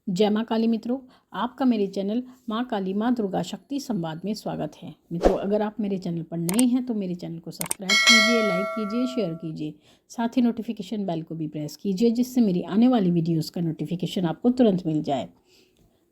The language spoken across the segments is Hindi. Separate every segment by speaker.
Speaker 1: जय माँ काली मित्रों, आपका मेरे चैनल माँ काली माँ दुर्गा शक्ति संवाद में स्वागत है। मित्रों, अगर आप मेरे चैनल पर नए हैं तो मेरे चैनल को सब्सक्राइब कीजिए, लाइक कीजिए, शेयर कीजिए, साथ ही नोटिफिकेशन बेल को भी प्रेस कीजिए जिससे मेरी आने वाली वीडियोस का नोटिफिकेशन आपको तुरंत मिल जाए।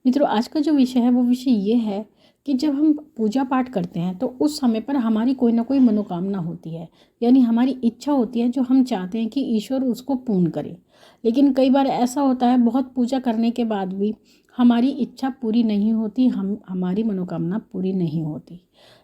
Speaker 1: मित्रों, आज का जो विषय है वो विषय ये है कि जब हम पूजा पाठ करते हैं तो उस समय पर हमारी कोई ना कोई मनोकामना होती है, यानी हमारी इच्छा होती है जो हम चाहते हैं कि ईश्वर उसको पूर्ण करे। लेकिन कई बार ऐसा होता है, बहुत पूजा करने के बाद भी हमारी इच्छा पूरी नहीं होती, हमारी मनोकामना पूरी नहीं होती।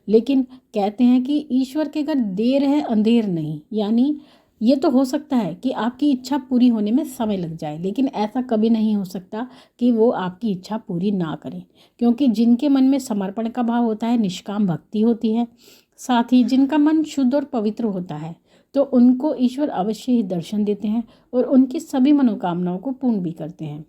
Speaker 1: लेकिन कहते हैं कि ईश्वर के घर देर है अंधेर नहीं, यानी ये तो हो सकता है कि आपकी इच्छा पूरी होने में समय लग जाए, लेकिन ऐसा कभी नहीं हो सकता कि वो आपकी इच्छा पूरी ना करें। क्योंकि जिनके मन में समर्पण का भाव होता है, निष्काम भक्ति होती है, साथ ही जिनका मन शुद्ध और पवित्र होता है, तो उनको ईश्वर अवश्य ही दर्शन देते हैं और उनकी सभी मनोकामनाओं को पूर्ण भी करते हैं।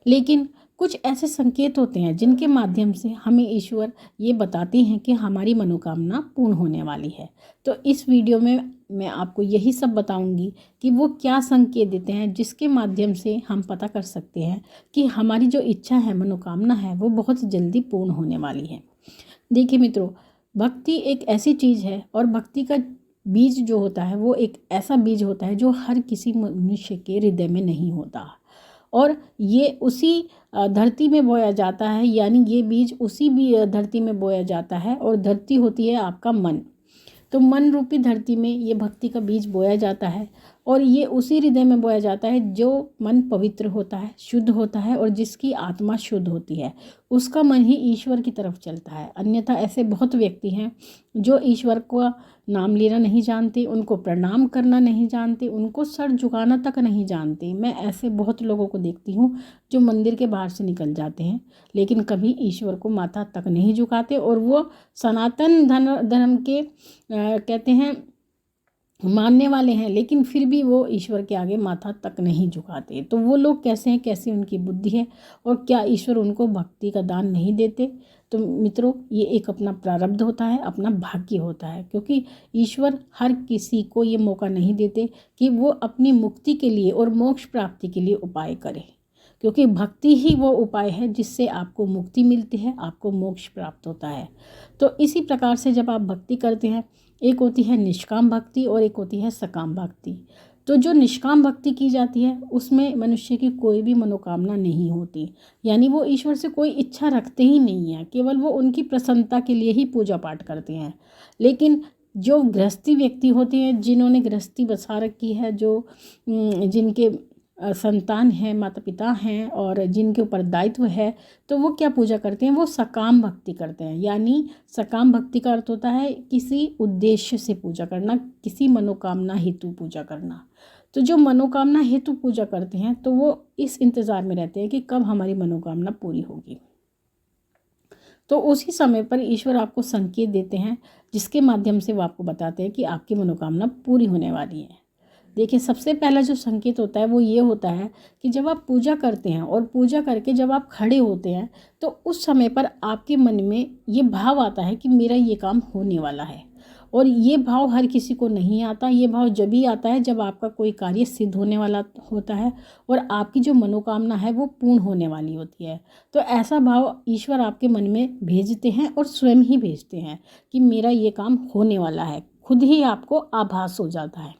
Speaker 1: लेकिन कुछ ऐसे संकेत होते हैं जिनके माध्यम से हमें ईश्वर ये बताते हैं कि हमारी मनोकामना पूर्ण होने वाली है। तो इस वीडियो में मैं आपको यही सब बताऊंगी कि वो क्या संकेत देते हैं जिसके माध्यम से हम पता कर सकते हैं कि हमारी जो इच्छा है, मनोकामना है, वो बहुत जल्दी पूर्ण होने वाली है। देखिए मित्रों, भक्ति एक ऐसी चीज़ है और भक्ति का बीज जो होता है वो एक ऐसा बीज होता है जो हर किसी मनुष्य के हृदय में नहीं होता, और ये उसी धरती में बोया जाता है, यानी ये बीज उसी भी धरती में बोया जाता है, और धरती होती है आपका मन। तो मन रूपी धरती में ये भक्ति का बीज बोया जाता है और ये उसी हृदय में बोया जाता है जो मन पवित्र होता है, शुद्ध होता है, और जिसकी आत्मा शुद्ध होती है, उसका मन ही ईश्वर की तरफ चलता है। अन्यथा ऐसे बहुत व्यक्ति हैं जो ईश्वर को नाम लेना नहीं जानते, उनको प्रणाम करना नहीं जानते, उनको सर झुकाना तक नहीं जानते। मैं ऐसे बहुत लोगों को देखती हूँ जो मंदिर के बाहर से निकल जाते हैं लेकिन कभी ईश्वर को माथा तक नहीं झुकाते, और वो सनातन धर्म के कहते हैं मानने वाले हैं, लेकिन फिर भी वो ईश्वर के आगे माथा तक नहीं झुकाते। तो वो लोग कैसे हैं, कैसी उनकी बुद्धि है, और क्या ईश्वर उनको भक्ति का दान नहीं देते? तो मित्रों, ये एक अपना प्रारब्ध होता है, अपना भाग्य होता है, क्योंकि ईश्वर हर किसी को ये मौका नहीं देते कि वो अपनी मुक्ति के लिए और मोक्ष प्राप्ति के लिए उपाय करे, क्योंकि भक्ति ही वो उपाय है जिससे आपको मुक्ति मिलती है, आपको मोक्ष प्राप्त होता है। तो इसी प्रकार से जब आप भक्ति करते हैं, एक होती है निष्काम भक्ति और एक होती है सकाम भक्ति। तो जो निष्काम भक्ति की जाती है उसमें मनुष्य की कोई भी मनोकामना नहीं होती, यानी वो ईश्वर से कोई इच्छा रखते ही नहीं है, केवल वो उनकी प्रसन्नता के लिए ही पूजा पाठ करते हैं। लेकिन जो गृहस्थी व्यक्ति होते हैं, जिन्होंने गृहस्थी बसा रखी है, जो जिनके संतान हैं, माता पिता हैं, और जिनके ऊपर दायित्व है, तो वो क्या पूजा करते हैं, वो सकाम भक्ति करते हैं। यानी सकाम भक्ति का अर्थ होता है किसी उद्देश्य से पूजा करना, किसी मनोकामना हेतु पूजा करना। तो जो मनोकामना हेतु पूजा करते हैं तो वो इस इंतज़ार में रहते हैं कि कब हमारी मनोकामना पूरी होगी। तो उसी समय पर ईश्वर आपको संकेत देते हैं जिसके माध्यम से वो आपको बताते हैं कि आपकी मनोकामना पूरी होने वाली है। देखिए, सबसे पहला जो संकेत होता है वो ये होता है कि जब आप पूजा करते हैं और पूजा करके जब आप खड़े होते हैं तो उस समय पर आपके मन में ये भाव आता है कि मेरा ये काम होने वाला है। और ये भाव हर किसी को नहीं आता, ये भाव जब ही आता है जब आपका कोई कार्य सिद्ध होने वाला होता है और आपकी जो मनोकामना है वो पूर्ण होने वाली होती है। तो ऐसा भाव ईश्वर आपके मन में भेजते हैं और स्वयं ही भेजते हैं कि मेरा ये काम होने वाला है, खुद ही आपको आभास हो जाता है।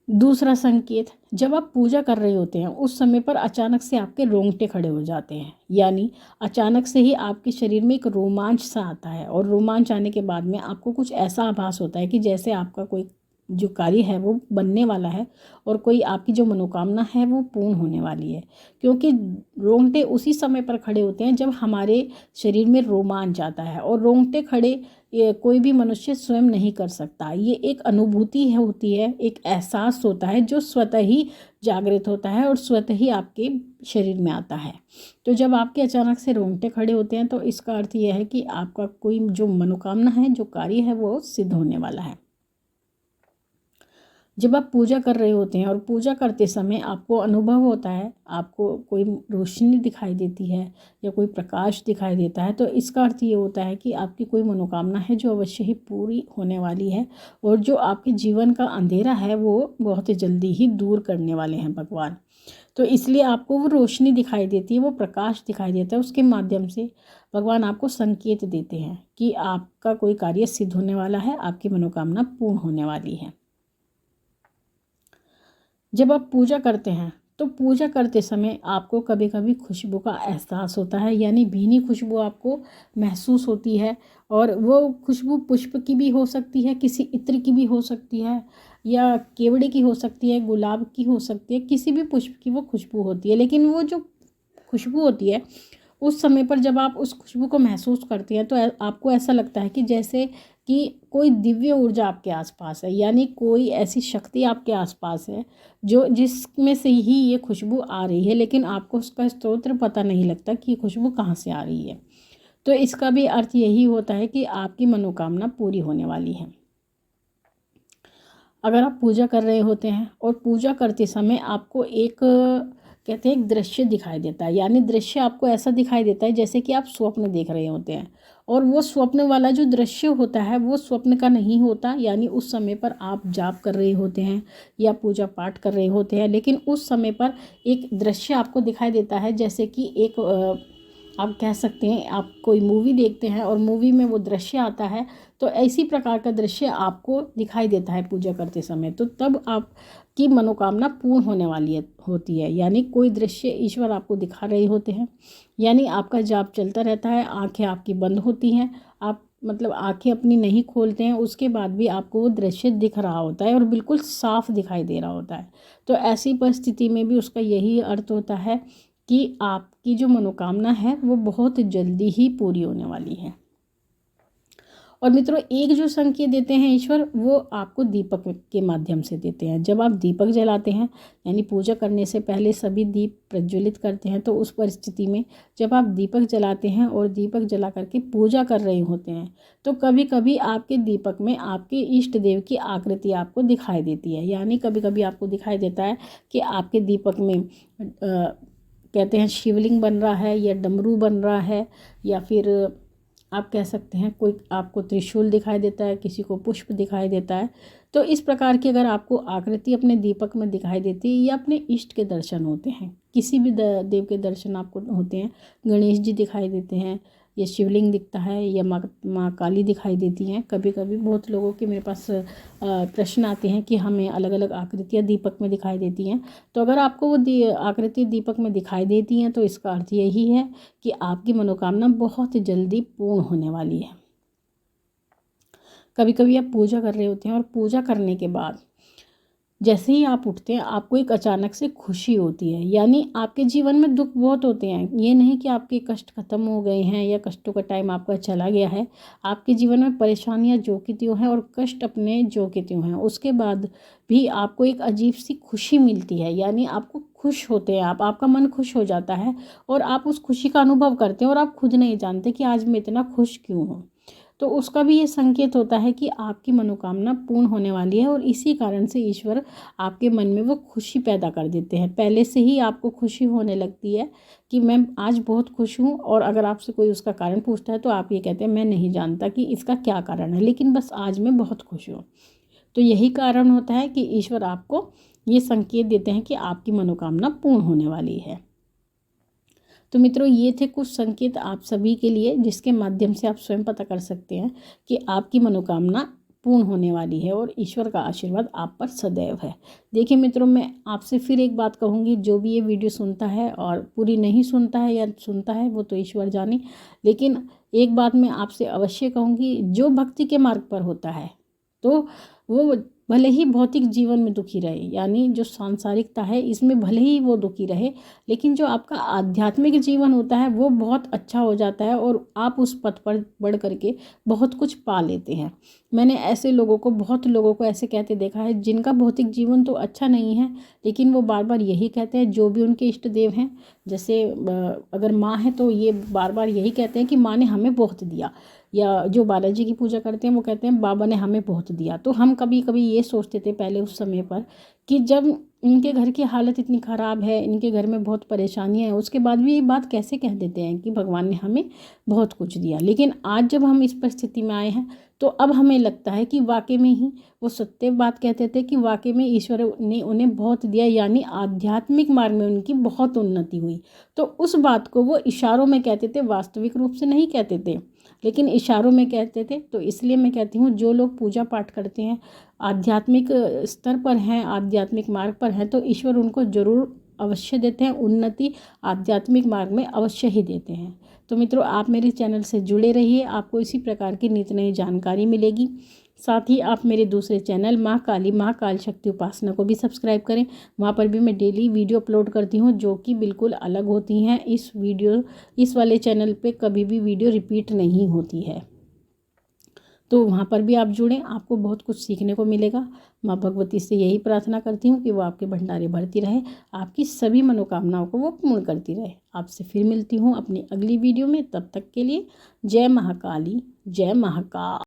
Speaker 1: दूसरा संकेत, जब आप पूजा कर रहे होते हैं उस समय पर अचानक से आपके रोंगटे खड़े हो जाते हैं, यानी अचानक से ही आपके शरीर में एक रोमांच सा आता है, और रोमांच आने के बाद में आपको कुछ ऐसा आभास होता है कि जैसे आपका कोई जो कार्य है वो बनने वाला है और कोई आपकी जो मनोकामना है वो पूर्ण होने वाली है। क्योंकि रोंगटे उसी समय पर खड़े होते हैं जब हमारे शरीर में रोमांच आता है, और रोंगटे खड़े ये कोई भी मनुष्य स्वयं नहीं कर सकता। ये एक अनुभूति है, होती है, एक एहसास होता है जो स्वतः ही जागृत होता है और स्वतः ही आपके शरीर में आता है। तो जब आपके अचानक से रोंगटे खड़े होते हैं तो इसका अर्थ यह है कि आपका कोई जो मनोकामना है, जो कार्य है, वो सिद्ध होने वाला है। जब आप पूजा कर रहे होते हैं और पूजा करते समय आपको अनुभव होता है, आपको कोई रोशनी दिखाई देती है या कोई प्रकाश दिखाई देता है, तो इसका अर्थ ये होता है कि आपकी कोई मनोकामना है जो अवश्य ही पूरी होने वाली है, और जो आपके जीवन का अंधेरा है वो बहुत जल्दी ही दूर करने वाले हैं भगवान। तो इसलिए आपको वो रोशनी दिखाई देती है, वो प्रकाश दिखाई देता है, उसके माध्यम से भगवान आपको संकेत देते हैं कि आपका कोई कार्य सिद्ध होने वाला है, आपकी मनोकामना पूर्ण होने वाली है। जब आप पूजा करते हैं तो पूजा करते समय आपको कभी कभी खुशबू का एहसास होता है, यानी भीनी खुशबू आपको महसूस होती है, और वो खुशबू पुष्प की भी हो सकती है, किसी इत्र की भी हो सकती है, या केवड़े की हो सकती है, गुलाब की हो सकती है, किसी भी पुष्प की वो खुशबू होती है। लेकिन वो जो खुशबू होती है उस समय पर जब आप उस खुशबू को महसूस करते हैं तो आपको ऐसा लगता है कि जैसे कि कोई दिव्य ऊर्जा आपके आसपास है, यानी कोई ऐसी शक्ति आपके आसपास है जो जिसमें से ही ये खुशबू आ रही है, लेकिन आपको उसका स्रोत पता नहीं लगता कि ये खुशबू कहाँ से आ रही है। तो इसका भी अर्थ यही होता है कि आपकी मनोकामना पूरी होने वाली है। अगर आप पूजा कर रहे होते हैं और पूजा करते समय आपको एक कहते हैं एक दृश्य दिखाई देता है, यानी दृश्य आपको ऐसा दिखाई देता है जैसे कि आप स्वप्न देख रहे होते हैं, और वो स्वप्न वाला जो दृश्य होता है वो स्वप्न का नहीं होता, यानी उस समय पर आप जाप कर रहे होते हैं या पूजा पाठ कर रहे होते हैं, लेकिन उस समय पर एक दृश्य आपको दिखाई देता है, जैसे कि एक आप कह सकते हैं आप कोई मूवी देखते हैं और मूवी में वो दृश्य आता है, तो इसी प्रकार का दृश्य आपको दिखाई देता है पूजा करते समय। तो तब आपकी मनोकामना पूर्ण होने वाली होती है, यानी कोई दृश्य ईश्वर आपको दिखा रहे होते हैं, यानी आपका जाप चलता रहता है, आंखें आपकी बंद होती हैं, आप मतलब आंखें अपनी नहीं खोलते हैं, उसके बाद भी आपको वो दृश्य दिख रहा होता है और बिल्कुल साफ दिखाई दे रहा होता है। तो ऐसी परिस्थिति में भी उसका यही अर्थ होता है कि आपकी जो मनोकामना है वो बहुत जल्दी ही पूरी होने वाली है। और मित्रों, एक जो संकेत देते हैं ईश्वर वो आपको दीपक के माध्यम से देते हैं। जब आप दीपक जलाते हैं, यानी पूजा करने से पहले सभी दीप प्रज्वलित करते हैं, तो उस परिस्थिति में जब आप दीपक जलाते हैं और दीपक जला करके पूजा कर रहे होते हैं, तो कभी कभी आपके दीपक में आपके इष्ट देव की आकृति आपको दिखाई देती है। यानी कभी कभी आपको दिखाई देता है कि आपके दीपक में कहते हैं शिवलिंग बन रहा है या डमरू बन रहा है, या फिर आप कह सकते हैं कोई आपको त्रिशूल दिखाई देता है, किसी को पुष्प दिखाई देता है। तो इस प्रकार की अगर आपको आकृति अपने दीपक में दिखाई देती है या अपने इष्ट के दर्शन होते हैं, किसी भी देव के दर्शन आपको होते हैं, गणेश जी दिखाई देते हैं या शिवलिंग दिखता है या माँ काली दिखाई देती हैं। कभी कभी बहुत लोगों के मेरे पास प्रश्न आते हैं कि हमें अलग अलग आकृतियाँ दीपक में दिखाई देती हैं। तो अगर आपको वो आकृति दीपक में दिखाई देती हैं तो इसका अर्थ यही है कि आपकी मनोकामना बहुत जल्दी पूर्ण होने वाली है। कभी कभी आप पूजा कर रहे होते हैं और पूजा करने के बाद जैसे ही आप उठते हैं आपको एक अचानक से खुशी होती है, यानी आपके जीवन में दुख बहुत होते हैं, ये नहीं कि आपके कष्ट खत्म हो गए हैं या कष्टों का टाइम आपका चला गया है। आपके जीवन में परेशानियां जो की त्यों हैं और कष्ट अपने जो के त्यों हैं, उसके बाद भी आपको एक अजीब सी खुशी मिलती है, यानी आपको खुश होते हैं आप, आपका मन खुश हो जाता है और आप उस खुशी का अनुभव करते हैं और आप खुद नहीं जानते कि आज मैं इतना खुश क्यों हूँ। तो उसका भी ये संकेत होता है कि आपकी मनोकामना पूर्ण होने वाली है, और इसी कारण से ईश्वर आपके मन में वो खुशी पैदा कर देते हैं। पहले से ही आपको खुशी होने लगती है कि मैं आज बहुत खुश हूँ, और अगर आपसे कोई उसका कारण पूछता है तो आप ये कहते हैं मैं नहीं जानता कि इसका क्या कारण है, लेकिन बस आज मैं बहुत खुश हूँ। तो यही कारण होता है कि ईश्वर आपको ये संकेत देते हैं कि आपकी मनोकामना पूर्ण होने वाली है। तो मित्रों, ये थे कुछ संकेत आप सभी के लिए जिसके माध्यम से आप स्वयं पता कर सकते हैं कि आपकी मनोकामना पूर्ण होने वाली है और ईश्वर का आशीर्वाद आप पर सदैव है। देखिए मित्रों, मैं आपसे फिर एक बात कहूँगी, जो भी ये वीडियो सुनता है और पूरी नहीं सुनता है या सुनता है वो तो ईश्वर जाने, लेकिन एक बात मैं आपसे अवश्य कहूँगी, जो भक्ति के मार्ग पर होता है तो वो भले ही भौतिक जीवन में दुखी रहे, यानी जो सांसारिकता है इसमें भले ही वो दुखी रहे, लेकिन जो आपका आध्यात्मिक जीवन होता है वो बहुत अच्छा हो जाता है और आप उस पथ पर बढ़ करके बहुत कुछ पा लेते हैं। मैंने ऐसे लोगों को, बहुत लोगों को ऐसे कहते देखा है जिनका भौतिक जीवन तो अच्छा नहीं है, लेकिन वो बार बार यही कहते हैं, जो भी उनके इष्ट देव हैं, जैसे अगर माँ है तो ये बार बार यही कहते हैं कि माँ ने हमें बहुत दिया, या जो बालाजी की पूजा करते हैं वो कहते हैं बाबा ने हमें बहुत दिया। तो हम कभी कभी ये सोचते थे पहले उस समय पर कि जब इनके घर की हालत इतनी ख़राब है, इनके घर में बहुत परेशानियां हैं, उसके बाद भी ये बात कैसे कह देते हैं कि भगवान ने हमें बहुत कुछ दिया। लेकिन आज जब हम इस परिस्थिति में आए हैं तो अब हमें लगता है कि वाकई में ही वो सत्य बात कहते थे कि वाकई में ईश्वर ने उन्हें बहुत दिया, यानी आध्यात्मिक मार्ग में उनकी बहुत उन्नति हुई। तो उस बात को वो इशारों में कहते थे, वास्तविक रूप से नहीं कहते थे, लेकिन इशारों में कहते थे। तो इसलिए मैं कहती हूँ जो लोग पूजा पाठ करते हैं, आध्यात्मिक स्तर पर हैं, आध्यात्मिक मार्ग पर हैं, तो ईश्वर उनको जरूर अवश्य देते हैं, उन्नति आध्यात्मिक मार्ग में अवश्य ही देते हैं। तो मित्रों, आप मेरे चैनल से जुड़े रहिए, आपको इसी प्रकार की नित नई जानकारी मिलेगी। साथ ही आप मेरे दूसरे चैनल माँ काली माँ काल शक्ति उपासना को भी सब्सक्राइब करें। वहाँ पर भी मैं डेली वीडियो अपलोड करती हूँ जो कि बिल्कुल अलग होती हैं। इस वाले चैनल पे कभी भी वीडियो रिपीट नहीं होती है। तो वहाँ पर भी आप जुड़ें, आपको बहुत कुछ सीखने को मिलेगा। माँ भगवती से यही प्रार्थना करती हूँ कि वो आपके भंडारे भरती रहे, आपकी सभी मनोकामनाओं को वो पूर्ण करती रहे। आपसे फिर मिलती हूँ अपनी अगली वीडियो में, तब तक के लिए जय महाकाली, जय महाकाल।